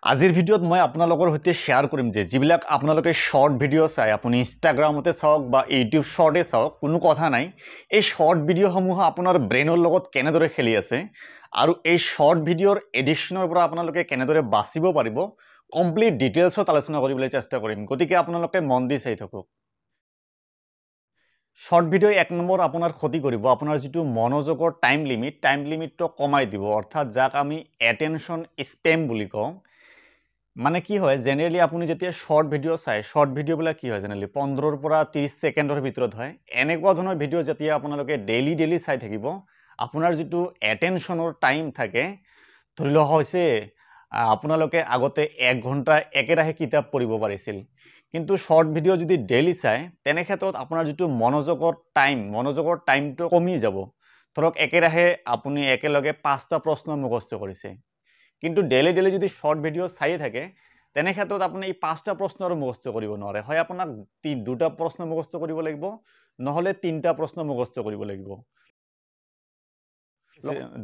আজিৰ ভিডিঅ'ত মই আপোনালোকৰ সৈতে শ্বেয়াৰ কৰিম যে যিবিলাক আপোনালোকে শৰ্ট ভিডিঅ' চাই আপুনি ইনষ্টাগ্ৰামতে চাওক বা ইউটিউব শৰ্টে চাওক কোনো কথা নাই এই শৰ্ট ভিডিঅ'সমূহ আপোনাৰ ব্ৰেইনৰ লগত কেনেদৰে খেলি আছে আৰু এই শৰ্ট ভিডিঅ'ৰ এডিকশ্যনৰ পৰা আপোনালোকে কেনেদৰে বাচিব পাৰিব কমপ্লিট ডিটেইলছত আলোচনা কৰিবলৈ চেষ্টা কৰিম গতিকে আপোনালোকে মন দি চাই থাকক শৰ্ট ভিডিঅ' এক নম্বৰ আপোনাৰ ক্ষতি কৰিব আপোনাৰ যিটো মনোযোগৰ টাইম লিমিটটো কমাই দিব অৰ্থাৎ যাক আমি এটেনশ্যন স্পেম বুলি কওঁ মানে কি হয় জেনেৰেলি আপুনি যেতিয়া শৰ্ট ভিডিঅ' চাই শৰ্ট ভিডিঅ'বিলাক কি হয় জেনেৰেলি 15 পৰা 30 ছেকেণ্ডৰ ভিতৰত হয় এনেকুৱা ধৰণৰ ভিডিঅ' যেতিয়া আপোনালোকে ডেইলি চাই থাকিব আপোনাৰ যিটো এটেনশ্যনৰ টাইম থাকে ধৰি লোৱা হৈছে আপোনালোকে আগতে 1 ঘণ্টা একেৰাহে কিতাপ পঢ়িব পাৰিছিল কিন্তু শৰ্ট ভিডিঅ' যদি ডেইলি চাই তেনে ক্ষেত্ৰত আপোনাৰ যিটো মনোযোগৰ টাইমটো কমি যাব ধৰক একেৰাহে আপুনি একেলগে 5টা প্ৰশ্ন মুখস্থ কৰিছে কিন্তু ডেইলি যদি শৰ্ট ভিডিঅ' চাই থাকে তেনে ক্ষেত্ৰত আপুনি এই 5টা প্ৰশ্ন আৰু মুখস্থ কৰিব নোৱাৰে হয় আপোনাক 2টা প্ৰশ্ন মুখস্থ কৰিব লাগিব নহলে 3টা প্ৰশ্ন মুখস্থ কৰিব লাগিব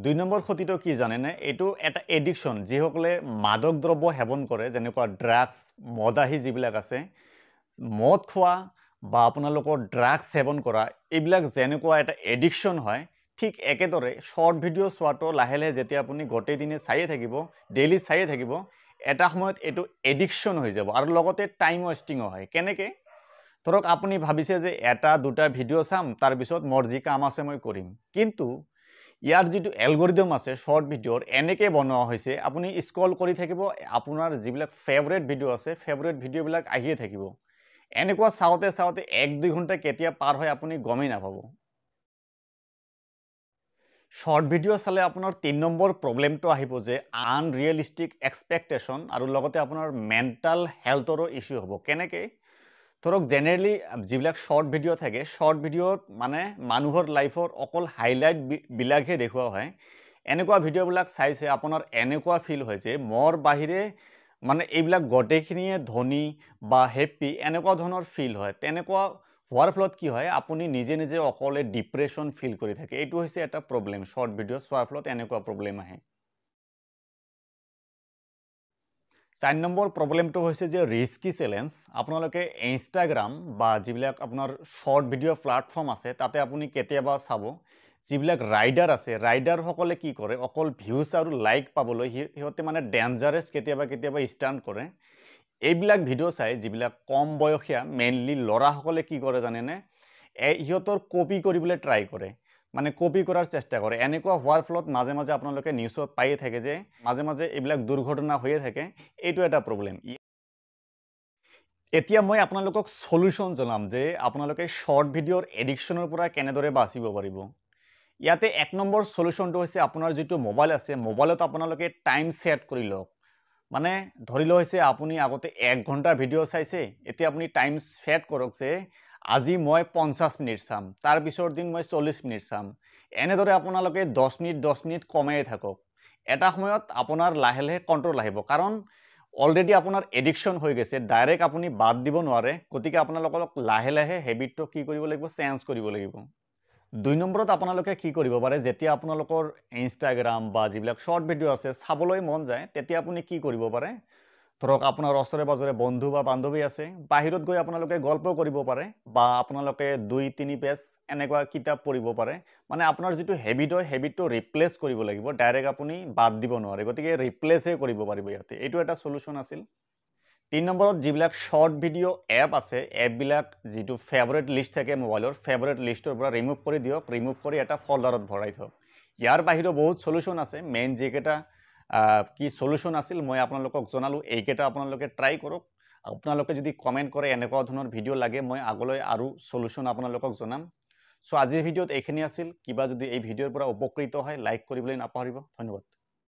2 নম্বৰ ক্ষতিটো কি জানেনে এইটো এটা এডিকশ্যন যিসকলে মাদক দ্ৰব্য সেৱন কৰে যেনেকুৱা ড্ৰাগছ মদাহী যিবিলাক আছে মদ খোৱা বা আপোনালোকৰ ড্ৰাগছ সেৱন কৰা এইবিলাক যেনেকুৱা এটা এডিকশ্যন হয় ঠিক একেদৰে শৰ্ট ভিডিঅ' চোৱাটো লাহে যেতিয়া আপুনি গোটেই দিনে চাইয়ে থাকিব ডেইলি চাইয়ে থাকিব এটা সময়ত এইটো এডিকশ্যন হৈ যাব আৰু লগতে টাইম ৱেষ্টিংও হয় কেনেকৈ ধৰক আপুনি ভাবিছে যে এটা দুটা ভিডিঅ' চাম তাৰ পিছত মোৰ যি কাম আছে মই কৰিম কিন্তু ইয়াৰ যিটো এলগৰিদম আছে শৰ্ট ভিডিঅ'ৰ এনেকৈ বনোৱা হৈছে আপুনি স্ক্ৰল কৰি থাকিব আপোনাৰ যিবিলাক ফেভৰেট ভিডিঅ' আছে ফেভৰেট ভিডিঅ'বিলাক আহিয়ে থাকিব এনেকুৱা চাওঁতে 1-2 ঘণ্টা কেতিয়া পাৰ হয় আপুনি গমেই নাপাব শৰ্ট ভিডিঅ' চালে আপোনাৰ 3 নম্বৰ প্ৰব্লেমটো আহিব যে আনৰিয়েলিষ্টিক এক্সপেক্টেশ্যন আৰু লগতে আপোনাৰ মেণ্টেল হেল্থৰো ইছ্যু হ'ব কেনেকৈ ধৰক জেনেৰেলি যিবিলাক শৰ্ট ভিডিঅ' থাকে শৰ্ট ভিডিঅ'ত মানে মানুহৰ লাইফৰ অকল হাইলাইটবিলাকহে দেখুওৱা হয় এনেকুৱা ভিডিঅ'বিলাক চাইছে আপোনাৰ এনেকুৱা ফিল হৈছে মোৰ বাহিৰে মানে এইবিলাক গোটেইখিনিয়ে ধনী বা হেপ্পি এনেকুৱা ধৰণৰ ফিল হয় তেনেকুৱা হোৱাৰ ফলত কি হয় আপুনি নিজে অকলে ডিপ্ৰেশ্যন ফিল কৰি থাকে এইটো হৈছে এটা প্ৰব্লেম শৰ্ট ভিডিঅ' চোৱাৰ ফলত এনেকুৱা প্ৰব্লেম আহে 4 নম্বৰ প্ৰব্লেমটো হৈছে যে ৰিস্কি চেলেঞ্জ আপোনালোকে ইনষ্টাগ্ৰাম বা যিবিলাক আপোনাৰ শৰ্ট ভিডিঅ' প্লেটফৰ্ম আছে তাতে আপুনি কেতিয়াবা চাব যিবিলাক ৰাইডাৰ আছে ৰাইডাৰসকলে কি কৰে অকল ভিউজ আৰু লাইক পাবলৈ সিহঁতে মানে ডেঞ্জাৰাছ কেতিয়াবা ষ্টাণ্ট কৰে এইবিলাক ভিডিঅ' চাই যিবিলাক কম বয়সীয়া মেইনলি ল'ৰাসকলে কি কৰে জানেনে সিহঁতৰ কপি কৰিবলৈ ট্ৰাই কৰে মানে কপি কৰাৰ চেষ্টা কৰে এনেকুৱা হোৱাৰ ফলত মাজে আপোনালোকে নিউজত পাইয়ে থাকে যে মাজে এইবিলাক দুৰ্ঘটনা হৈয়ে থাকে এইটো এটা প্ৰব্লেম এতিয়া মই আপোনালোকক সলিউশন জনাম যে আপোনালোকে শৰ্ট ভিডিঅ'ৰ এডিকশ্যনৰ পৰা কেনেদৰে বাচিব পাৰিব ইয়াতে 1 নম্বৰ সলিউশনটো হৈছে আপোনাৰ যিটো মোবাইল আছে মোবাইলত আপোনালোকে টাইম সেট কৰি লওক মানে ধৰি লোৱা হৈছে আপুনি আগতে 1 ঘণ্টা ভিডিঅ' চাইছে এতিয়া আপুনি টাইম সেট কৰক যে আজি মই 50 মিনিট চাম তাৰ পিছৰ দিন মই 40 মিনিট চাম এনেদৰে আপোনালোকে 10 মিনিট কমাই থাকক এটা সময়ত আপোনাৰ লাহে কন্ট্ৰোল আহিব কাৰণ অলৰেডি আপোনাৰ এডিকশ্যন হৈ গৈছে ডাইৰেক্ট আপুনি বাদ দিব নোৱাৰে গতিকে আপোনালোকক লাহে হেবিটটো কি কৰিব লাগিব চেঞ্জ কৰিব লাগিব 2 নম্বৰত আপোনালোকে কি কৰিব পাৰে যেতিয়া আপোনালোকৰ ইনষ্টাগ্ৰাম বা যিবিলাক শৰ্ট ভিডিঅ' আছে চাবলৈ মন যায় তেতিয়া আপুনি কি কৰিব পাৰে ধৰক আপোনাৰ ওচৰে পাজৰে বন্ধু বা বান্ধৱী আছে বাহিৰত গৈ আপোনালোকে গল্প কৰিব পাৰে বা আপোনালোকে 2-3 পেজ এনেকুৱা কিতাপ পঢ়িব পাৰে মানে আপোনাৰ যিটো হেবিট হয় হেবিটটো ৰিপ্লেস কৰিব লাগিব ডাইৰেক্ট আপুনি বাদ দিব নোৱাৰে গতিকে ৰিপ্লেসহে কৰিব পাৰিব ইয়াতে এইটো এটা সলিউশন আছিল 3 নম্বৰত যিবিলাক শৰ্ট ভিডিঅ' এপ আছে এপবিলাক যিটো ফেভাৰিট লিষ্ট থাকে মোবাইলৰ ফেভাৰিট লিষ্টৰ পৰা ৰিমুভ কৰি দিয়ক ৰিমুভ কৰি এটা ফল্ডাৰত ভৰাই থওক ইয়াৰ বাহিৰেও বহুত সলিউশন আছে মেইন যিকেইটা কি সলিউশন আছিল মই আপোনালোকক জনালো এইকেইটা আপোনালোকে ট্ৰাই কৰক আপোনালোকে যদি কমেন্ট কৰে এনেকুৱা ধৰণৰ ভিডিঅ' লাগে মই আগলৈ আৰু সলিউশন আপোনালোকক জনাম সো আজিৰ ভিডিঅ'ত এইখিনি আছিল কিবা যদি এই ভিডিঅ'ৰ পৰা উপকৃত হয় লাইক কৰিবলৈ নাপাহৰিব ধন্যবাদ